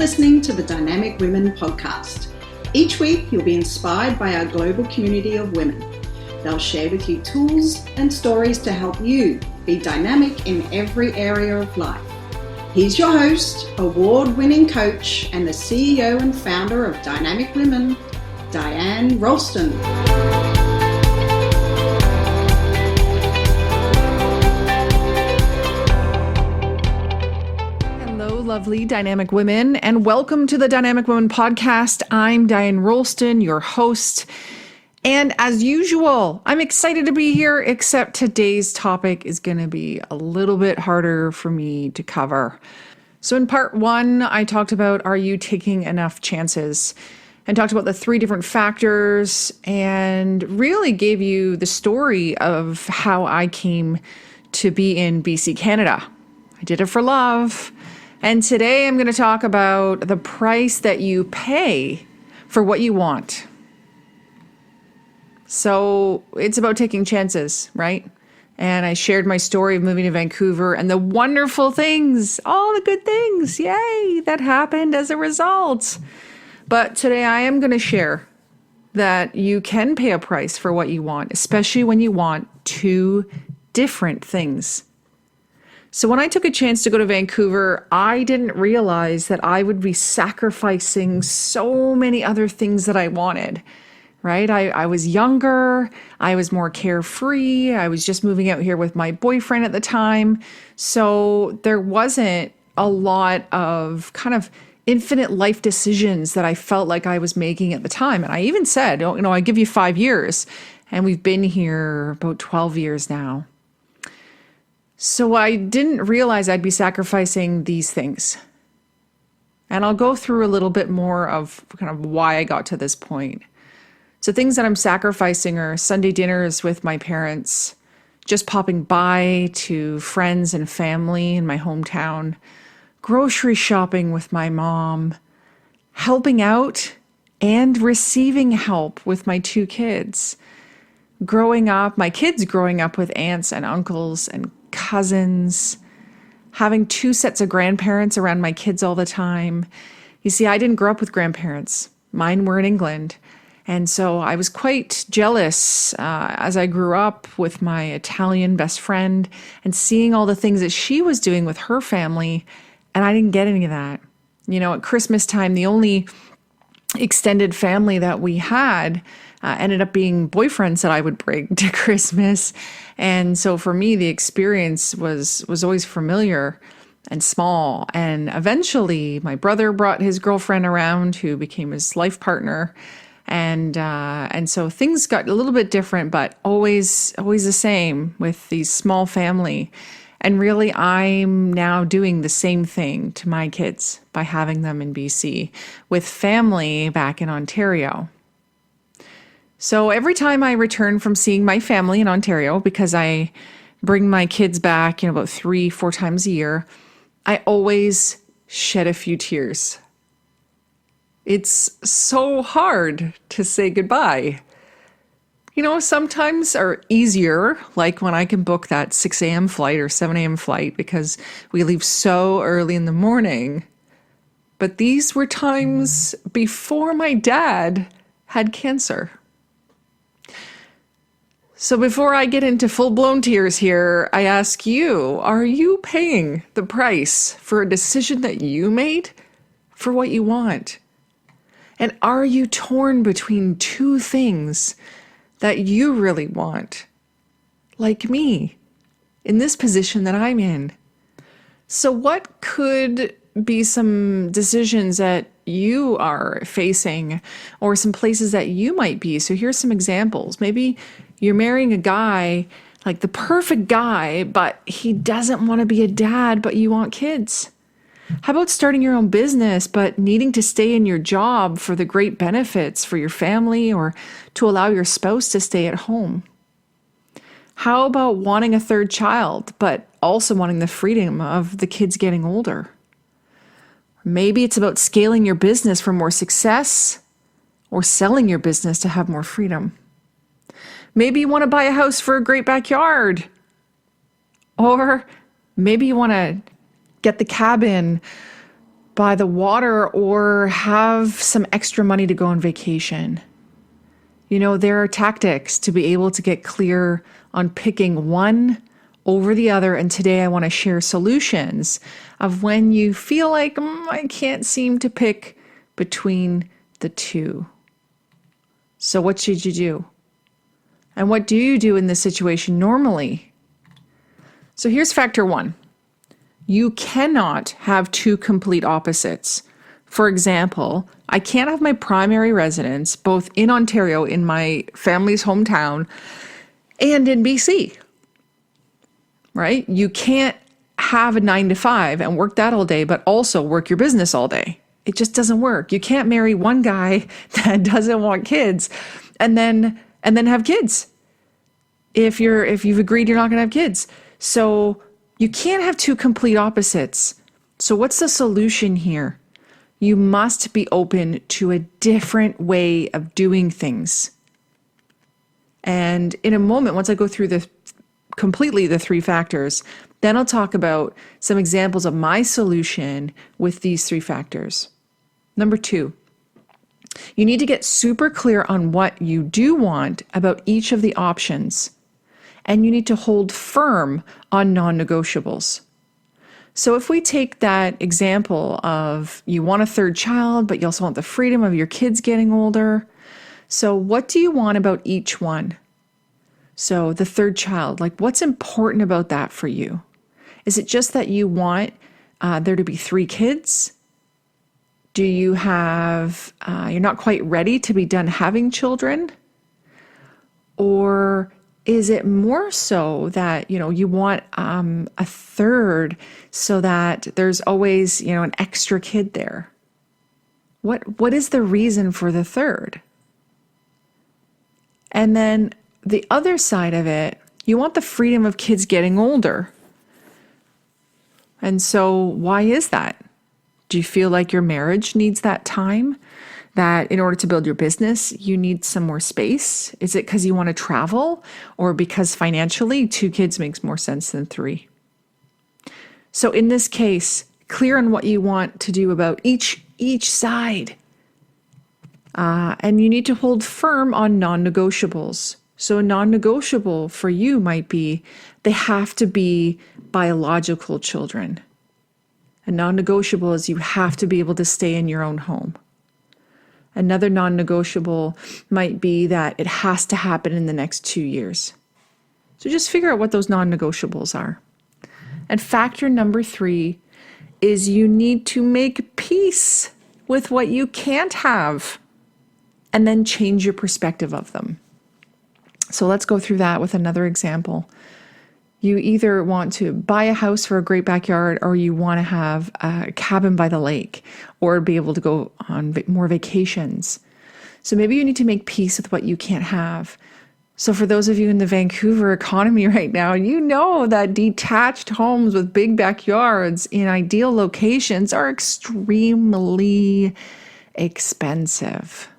listening to the Dynamic Women podcast. Each week, you'll be inspired by our global community of women. They'll share with you tools and stories to help you be dynamic in every area of life. Here's your host, award-winning coach, and the CEO and founder of Dynamic Women, Diane Rolston. Lovely Dynamic Women, and welcome to the Dynamic Women podcast. I'm Diane Rolston, your host, and as usual, I'm excited to be here, except today's topic is going to be a little bit harder for me to cover. So in part one, I talked about, are you taking enough chances? And talked about the three different factors and really gave you the story of how I came to be in BC, Canada. I did it for love. And today I'm going to talk about the price that you pay for what you want. So it's about taking chances, right? And I shared my story of moving to Vancouver and the wonderful things, all the good things, yay, that happened as a result. But today I am going to share that you can pay a price for what you want, especially when you want two different things. So when I took a chance to go to Vancouver, I didn't realize that I would be sacrificing so many other things that I wanted, right? I was younger, I was more carefree, I was just moving out here with my boyfriend at the time. So there wasn't a lot of kind of infinite life decisions that I felt like I was making at the time. And I even said, I give you 5 years, and we've been here about 12 years now. So I didn't realize I'd be sacrificing these things. And I'll go through a little bit more of kind of why I got to this point. So things that I'm sacrificing are Sunday dinners with my parents, just popping by to friends and family in my hometown, grocery shopping with my mom, helping out and receiving help with my 2 kids. My kids growing up with aunts and uncles and cousins, having 2 sets of grandparents around my kids all the time. You see, I didn't grow up with grandparents. Mine were in England. And so I was quite jealous as I grew up with my Italian best friend and seeing all the things that she was doing with her family. And I didn't get any of that. At Christmas time, the only extended family that we had ended up being boyfriends that I would bring to Christmas. And so for me, the experience was always familiar and small. And eventually my brother brought his girlfriend around who became his life partner. And so things got a little bit different, but always the same with these small family. And really, I'm now doing the same thing to my kids by having them in BC with family back in Ontario. So every time I return from seeing my family in Ontario, because I bring my kids back, about 3-4 times a year, I always shed a few tears. It's so hard to say goodbye. Sometimes are easier, like when I can book that 6 a.m. flight or 7 a.m. flight because we leave so early in the morning. But these were times before my dad had cancer. So before I get into full-blown tears here, I ask you, are you paying the price for a decision that you made for what you want? And are you torn between 2 things that you really want? Like me, in this position that I'm in. So what could be some decisions that you are facing or some places that you might be? So here's some examples. Maybe you're marrying a guy, like the perfect guy, but he doesn't want to be a dad, but you want kids. How about starting your own business, but needing to stay in your job for the great benefits for your family or to allow your spouse to stay at home? How about wanting a 3rd child, but also wanting the freedom of the kids getting older? Maybe it's about scaling your business for more success or selling your business to have more freedom. Maybe you want to buy a house for a great backyard. Or maybe you want to get the cabin, by the water or have some extra money to go on vacation. There are tactics to be able to get clear on picking one over the other. And today I want to share solutions of when you feel like I can't seem to pick between the two. So what should you do? And what do you do in this situation normally? So here's factor one. You cannot have two complete opposites. For example, I can't have my primary residence both in Ontario, in my family's hometown, and in BC, right? You can't have a 9 to 5 and work that all day, but also work your business all day. It just doesn't work. You can't marry one guy that doesn't want kids and then have kids. If you've agreed you're not going to have kids. So you can't have two complete opposites. So what's the solution here? You must be open to a different way of doing things. And in a moment, once I go through the 3 factors, then I'll talk about some examples of my solution with these 3 factors. Number 2, you need to get super clear on what you do want about each of the options. And you need to hold firm on non-negotiables. So if we take that example of you want a 3rd child, but you also want the freedom of your kids getting older. So what do you want about each one? So the 3rd child, like what's important about that for you? Is it just that you want there to be 3 kids? Do you have, you're not quite ready to be done having children? Or is it more so that, you want a 3rd so that there's always, an extra kid there? What is the reason for the 3rd? And then the other side of it, you want the freedom of kids getting older. And so why is that? Do you feel like your marriage needs that time? That in order to build your business, you need some more space? Is it because you want to travel or because financially 2 kids makes more sense than 3? So in this case, clear on what you want to do about each side. And you need to hold firm on non-negotiables. So a non-negotiable for you might be they have to be biological children. A non-negotiable is you have to be able to stay in your own home. Another non-negotiable might be that it has to happen in the next 2 years. So just figure out what those non-negotiables are. And factor number 3 is you need to make peace with what you can't have and then change your perspective of them. So let's go through that with another example. You either want to buy a house for a great backyard or you want to have a cabin by the lake or be able to go on more vacations. So maybe you need to make peace with what you can't have. So for those of you in the Vancouver economy right now, you know that detached homes with big backyards in ideal locations are extremely expensive.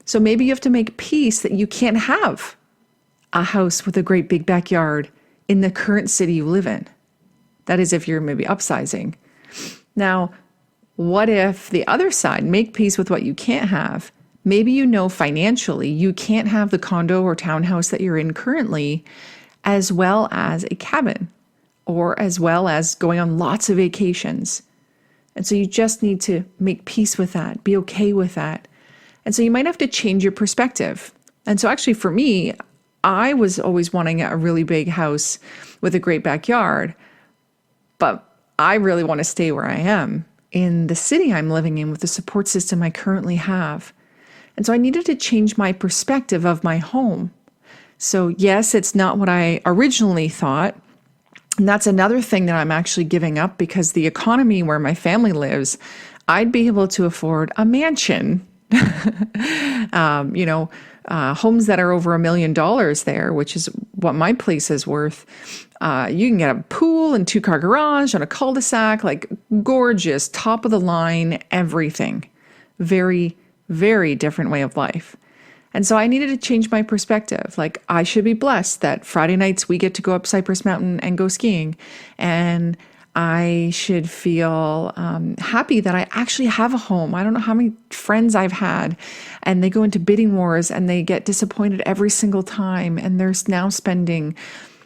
So maybe you have to make peace that you can't have a house with a great big backyard in the current city you live in. That is if you're maybe upsizing. Now, what if the other side, make peace with what you can't have? Maybe financially you can't have the condo or townhouse that you're in currently, as well as a cabin, or as well as going on lots of vacations. And so you just need to make peace with that, be okay with that. And so you might have to change your perspective. And so actually for me, I was always wanting a really big house with a great backyard, but I really want to stay where I am in the city I'm living in with the support system I currently have. And so I needed to change my perspective of my home. So yes, it's not what I originally thought. And that's another thing that I'm actually giving up because the economy where my family lives, I'd be able to afford a mansion, homes that are over $1 million there, which is what my place is worth. You can get a pool and 2-car garage on a cul-de-sac, like gorgeous, top of the line, everything. Very, very different way of life. And so I needed to change my perspective. Like I should be blessed that Friday nights we get to go up Cypress Mountain and go skiing. And I should feel happy that I actually have a home. I don't know how many friends I've had, and they go into bidding wars and they get disappointed every single time. And they're now spending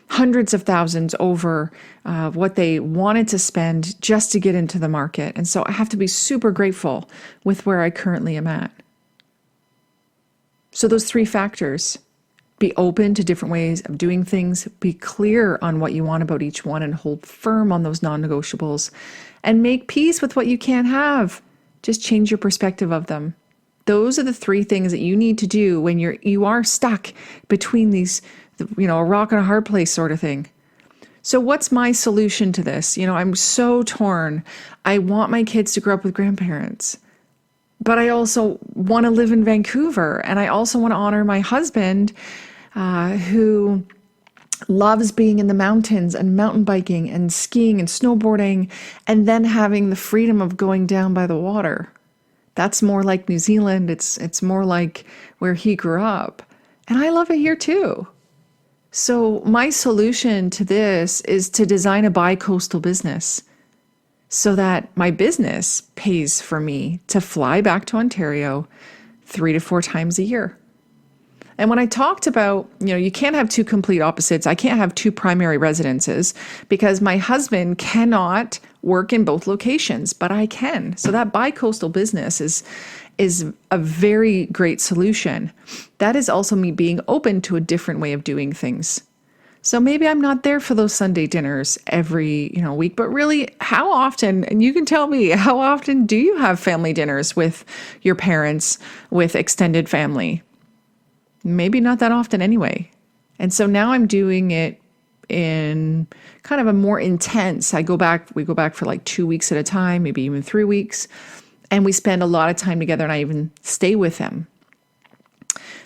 hundreds of thousands over what they wanted to spend just to get into the market. And so I have to be super grateful with where I currently am at. So those three factors: be open to different ways of doing things, be clear on what you want about each one and hold firm on those non-negotiables, and make peace with what you can't have. Just change your perspective of them. Those are the three things that you need to do when you are stuck between these, a rock and a hard place sort of thing. So what's my solution to this? I'm so torn. I want my kids to grow up with grandparents, but I also want to live in Vancouver, and I also want to honor my husband, who loves being in the mountains and mountain biking and skiing and snowboarding, and then having the freedom of going down by the water. That's more like New Zealand. It's more like where he grew up, and I love it here too. So my solution to this is to design a bicoastal business, so that my business pays for me to fly back to Ontario 3 to 4 times a year. And when I talked about, you can't have two complete opposites. I can't have two primary residences because my husband cannot work in both locations, but I can. So that bicoastal business is a very great solution. That is also me being open to a different way of doing things. So maybe I'm not there for those Sunday dinners every, week, but really, how often, and you can tell me, how often do you have family dinners with your parents, with extended family? Maybe not that often anyway. And so now I'm doing it in kind of a more intense, we go back for like 2 weeks at a time, maybe even 3 weeks. And we spend a lot of time together, and I even stay with them.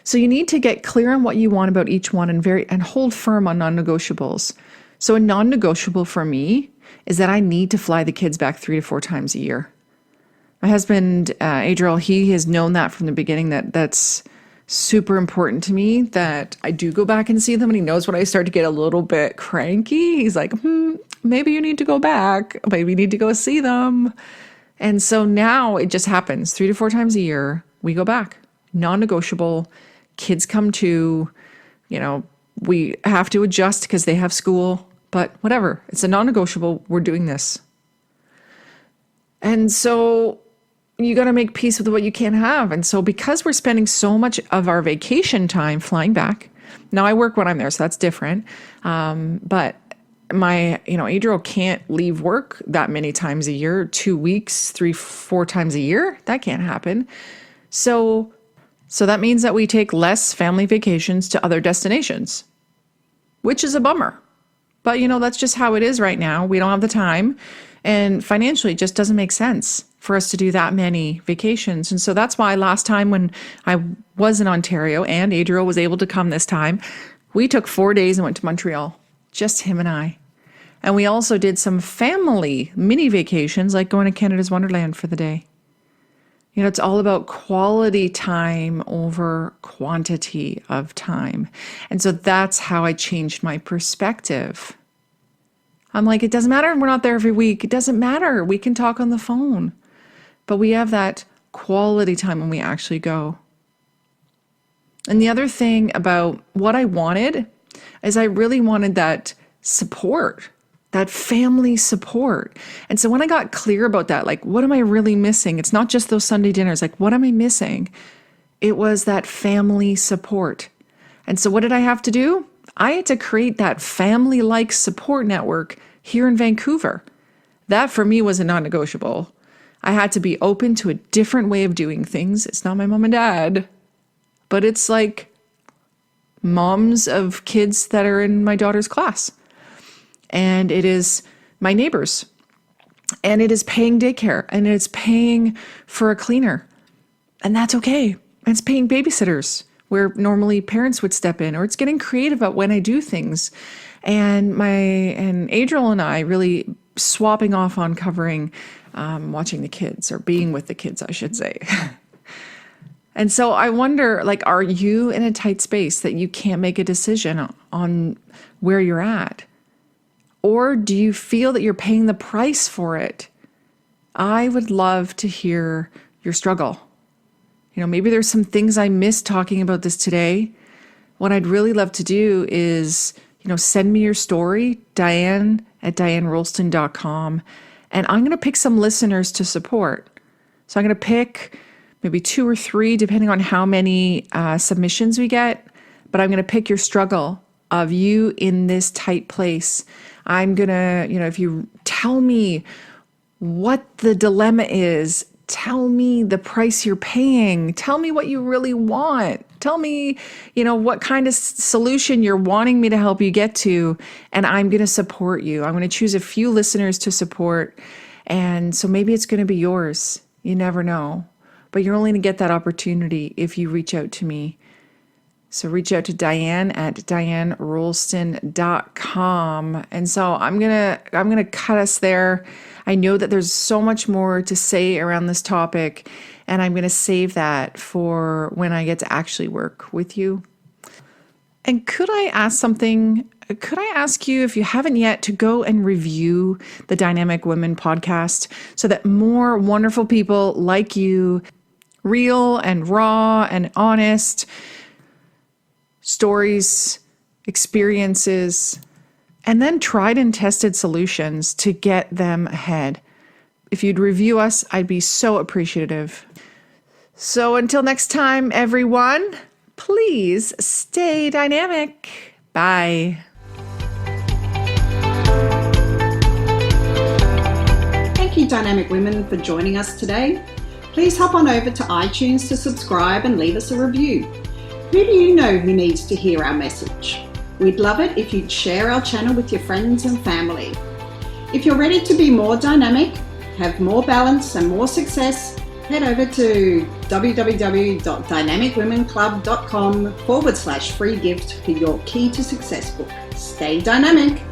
So you need to get clear on what you want about each one and hold firm on non-negotiables. So a non-negotiable for me is that I need to fly the kids back 3 to 4 times a year. My husband, Adriel, he has known that from the beginning, that's super important to me, that I do go back and see them. And he knows when I start to get a little bit cranky, he's like, maybe you need to go back. Maybe you need to go see them. And so now it just happens 3 to 4 times a year. We go back, non-negotiable. Kids come too, we have to adjust because they have school, but whatever. It's a non-negotiable. We're doing this. And so you got to make peace with what you can't have. And so because we're spending so much of our vacation time flying back, now I work when I'm there, so that's different. But Adriel can't leave work that many times a year, 2 weeks, 3, 4 times a year. That can't happen. So that means that we take less family vacations to other destinations, which is a bummer. But, that's just how it is right now. We don't have the time. And financially, it just doesn't make sense for us to do that many vacations. And so that's why last time when I was in Ontario and Adriel was able to come this time, we took 4 days and went to Montreal, just him and I. And we also did some family mini vacations, like going to Canada's Wonderland for the day. It's all about quality time over quantity of time. And so that's how I changed my perspective. I'm like, it doesn't matter. We're not there every week. It doesn't matter. We can talk on the phone. But we have that quality time when we actually go. And the other thing about what I wanted is I really wanted that support, that family support. And so when I got clear about that, like, what am I really missing? It's not just those Sunday dinners. Like, what am I missing? It was that family support. And so what did I have to do? I had to create that family-like support network here in Vancouver. That for me was a non-negotiable. I had to be open to a different way of doing things. It's not my mom and dad, but it's like moms of kids that are in my daughter's class. And it is my neighbors, and it is paying daycare, and it's paying for a cleaner, and that's okay. And it's paying babysitters where normally parents would step in, or it's getting creative about when I do things. And Adriel and I really swapping off on covering, watching the kids, or being with the kids, I should say. And so I wonder, like, are you in a tight space that you can't make a decision on where you're at? Or do you feel that you're paying the price for it? I would love to hear your struggle. Maybe there's some things I missed talking about this today. What I'd really love to do is, send me your story, Diane@DianeRolston.com, and I'm going to pick some listeners to support. So I'm going to pick maybe 2 or 3, depending on how many submissions we get, but I'm going to pick your struggle of you in this tight place. I'm going to, if you tell me what the dilemma is, tell me the price you're paying, tell me what you really want, tell me, what kind of solution you're wanting me to help you get to, and I'm going to support you. I'm going to choose a few listeners to support, and so maybe it's going to be yours. You never know, but you're only going to get that opportunity if you reach out to me. So reach out to Diane@DianeRolston.com. And so I'm gonna cut us there. I know that there's so much more to say around this topic, and I'm gonna save that for when I get to actually work with you. And could I ask something? Could I ask you, if you haven't yet, to go and review the Dynamic Women podcast so that more wonderful people like you, real and raw and honest, stories, experiences, and then tried and tested solutions to get them ahead. If you'd review us, I'd be so appreciative. So until next time, everyone, please stay dynamic. Bye. Thank you, Dynamic Women, for joining us today. Please hop on over to iTunes to subscribe and leave us a review. Who do you know who needs to hear our message? We'd love it if you'd share our channel with your friends and family. If you're ready to be more dynamic, have more balance and more success, head over to www.dynamicwomenclub.com/free gift for your Key to Success book. Stay dynamic.